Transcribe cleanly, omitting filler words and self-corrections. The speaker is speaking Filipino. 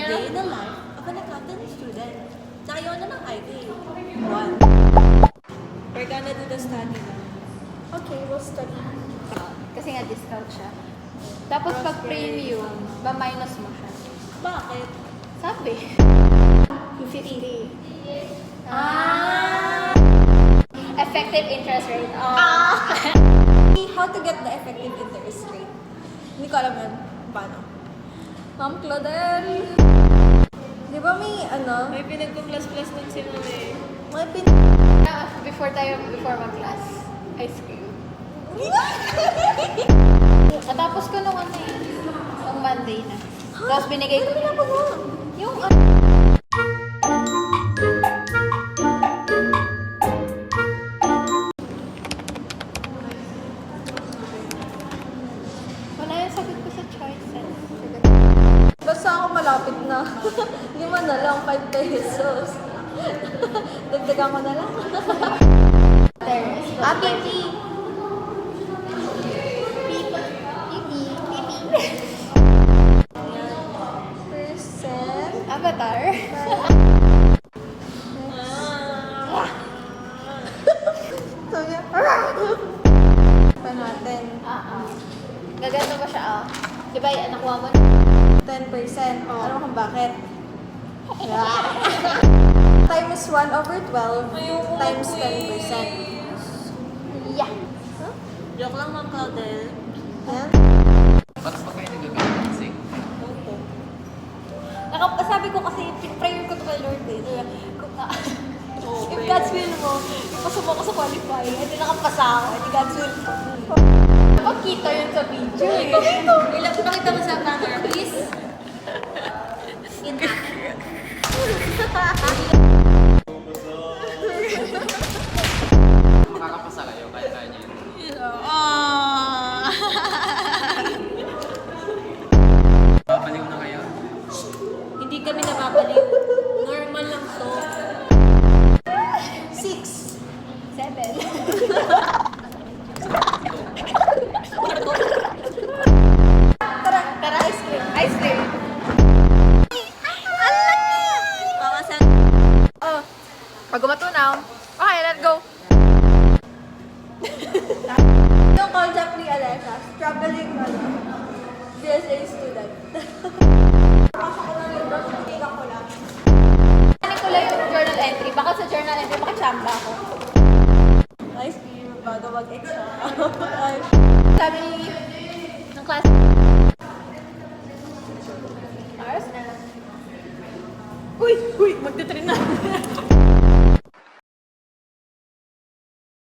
day in the life of an accounting student. Tsaka yun na ng ID. 1. We're gonna do the study now. Okay, we'll study. Kasi nga discount siya. Tapos pag premium, ba-minus mo siya. Bakit? Sabi. 50. Effective interest rate. How to get the effective interest rate? Hindi ko alam yun. Paano? Ma'am Claudel! Di ba may ano? May pinagpo-plus-plus nun si Ma'am eh. May Before mag-class, ice cream. Natapos ko nung ano eh, nung Monday na. Tapos binigay ko yung wala yung sagot ko sa choices. Basta ako malapit na. 5 na lang, 5 pesos. Dagdagan ko na lang. Pipi. Percent. Avatar. So, yeah. Pa natin. Gagano ba siya Di ba nakuha mo? 10%. Alam mo kung bakit? Times 1/12 times 10%. Yeah. Joke lang, Ma'am Claudel. Yan. Patas pa kayo nagagaling? Sabi ko kasi, prayer ko to kay Lord eh. If God's will mo, ipasok ako sa qualify, hindi nakapasa ako, hindi God's will. Pagkita yun sa video eh. Ilang nakita mo sa camera, please? Makakapasa kayo, kaya niyo yun. Mapaliw na kayo? Hindi kami napapaliw. Normal lang to. 6. 7. Tara, ice cream. Ice cream. Pag gumatunaw. Okay, let's go. Yung concept ni Alesha, struggling CSA student. Pasok ko lang yung doon, tingnan ko lang. Ano ko lang yung journal entry. Baka sa journal entry, makachamba ako. Ice cream, bago mag-exam. Sabi ng class. Oras na. Uy! Magtitrain na.